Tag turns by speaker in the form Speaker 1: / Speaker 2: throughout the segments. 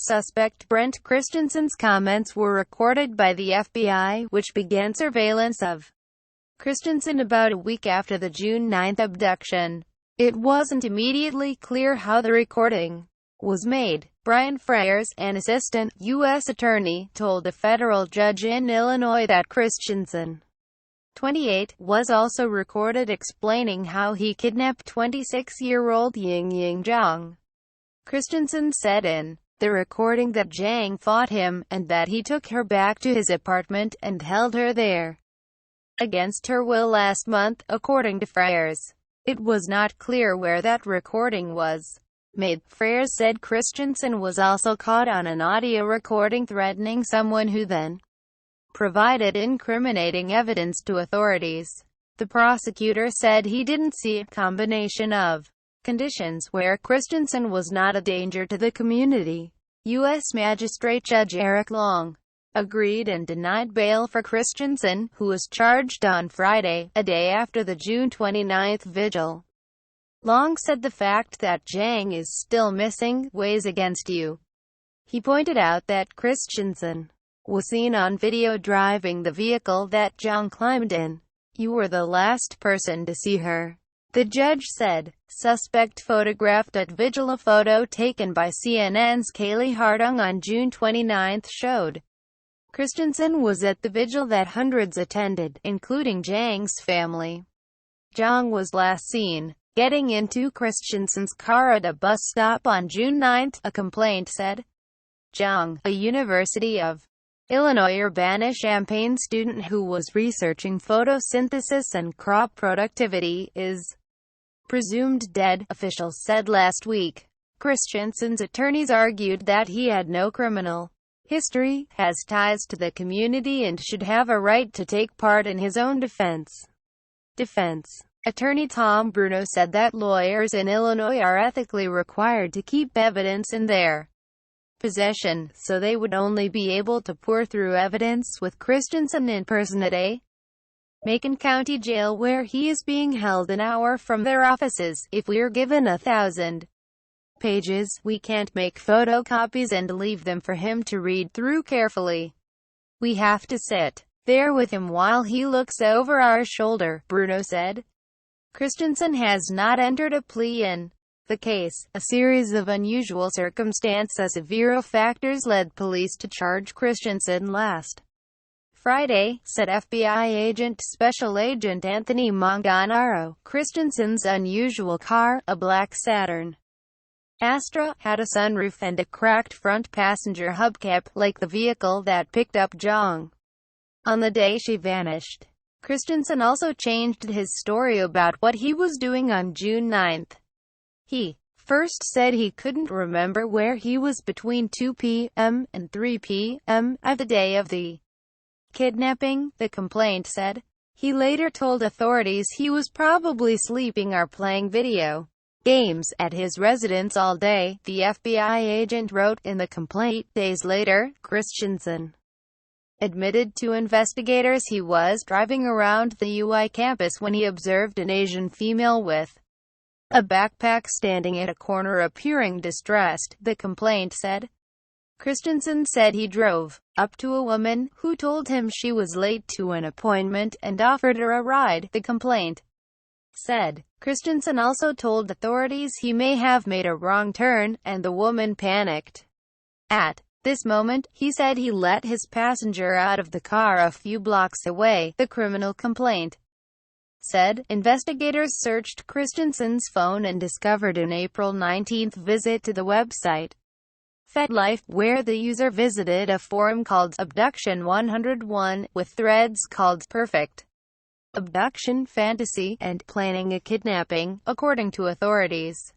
Speaker 1: Suspect Brent Christensen's comments were recorded by the FBI, which began surveillance of Christensen about a week after the June 9 abduction. It wasn't immediately clear how the recording was made. Brian Freyers, an assistant U.S. attorney, told a federal judge in Illinois that Christensen, 28, was also recorded explaining how he kidnapped 26-year-old Ying Zhang. Christensen said in the recording that Zhang fought him, and that he took her back to his apartment and held her there against her will last month, according to Freyers. It was not clear where that recording was made. Freyers said Christensen was also caught on an audio recording threatening someone, who then provided incriminating evidence to authorities. The prosecutor said he didn't see a combination of conditions where Christensen was not a danger to the community. U.S. Magistrate Judge Eric Long agreed and denied bail for Christensen, who was charged on Friday, a day after the June 29 vigil. Long said the fact that Zhang is still missing weighs against you. He pointed out that Christensen was seen on video driving the vehicle that Zhang climbed in. You were the last person to see her, the judge said. Suspect photographed at vigil. A photo taken by CNN's Kaylee Hardung on June 29 showed Christensen was at the vigil that hundreds attended, including Zhang's family. Zhang was last seen getting into Christensen's car at a bus stop on June 9, a complaint said. Zhang, a University of Illinois Urbana-Champaign student who was researching photosynthesis and crop productivity, is presumed dead, officials said last week. Christensen's attorneys argued that he had no criminal history, has ties to the community, and should have a right to take part in his own defense. Attorney Tom Bruno said that lawyers in Illinois are ethically required to keep evidence in their possession, so they would only be able to pour through evidence with Christensen in person at a Macon County jail, where he is being held an hour from their offices. If we're given 1,000 pages, we can't make photocopies and leave them for him to read through carefully. We have to sit there with him while he looks over our shoulder, Bruno said. Christensen has not entered a plea in the case. A series of unusual circumstances, severe factors led police to charge Christensen last Friday, said FBI agent Special Agent Anthony Manganaro. Christensen's unusual car, a black Saturn Astra, had a sunroof and a cracked front passenger hubcap, like the vehicle that picked up Zhang on the day she vanished. Christensen also changed his story about what he was doing on June 9. He first said he couldn't remember where he was between 2 p.m. and 3 p.m. of the day of the kidnapping, the complaint said. He later told authorities he was probably sleeping or playing video games at his residence all day, the FBI agent wrote in the complaint. Days later, Christensen admitted to investigators he was driving around the UI campus when he observed an Asian female with a backpack standing at a corner appearing distressed, the complaint said. Christensen said he drove up to a woman who told him she was late to an appointment and offered her a ride, the complaint said. Christensen also told authorities he may have made a wrong turn, and the woman panicked. At this moment, he said he let his passenger out of the car a few blocks away, the criminal complaint said. Investigators searched Christensen's phone and discovered an April 19 visit to the website FetLife, where the user visited a forum called Abduction 101, with threads called Perfect Abduction Fantasy and Planning a Kidnapping, according to authorities.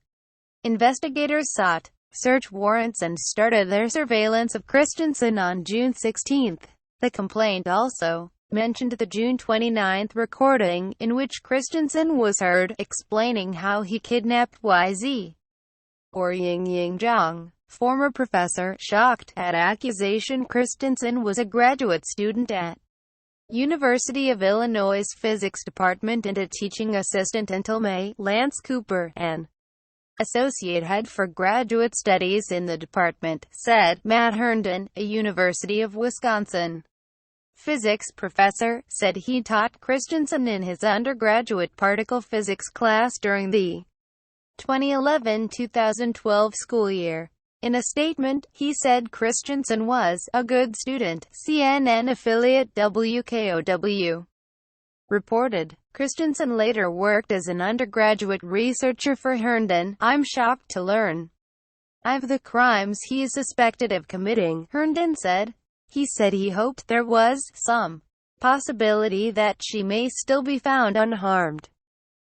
Speaker 1: Investigators sought search warrants and started their surveillance of Christensen on June 16. The complaint also mentioned the June 29 recording, in which Christensen was heard explaining how he kidnapped YZ, or Ying Zhang. Former professor, shocked at accusation. Christensen was a graduate student at University of Illinois' physics department and a teaching assistant until May. Lance Cooper, an associate head for graduate studies in the department, said. Matt Herndon, a University of Wisconsin physics professor, said he taught Christensen in his undergraduate particle physics class during the 2011-2012 school year. In a statement, he said Christensen was a good student, CNN affiliate WKOW reported. Christensen later worked as an undergraduate researcher for Herndon. I'm shocked to learn of the crimes he is suspected of committing, Herndon said. He said he hoped there was some possibility that she may still be found unharmed.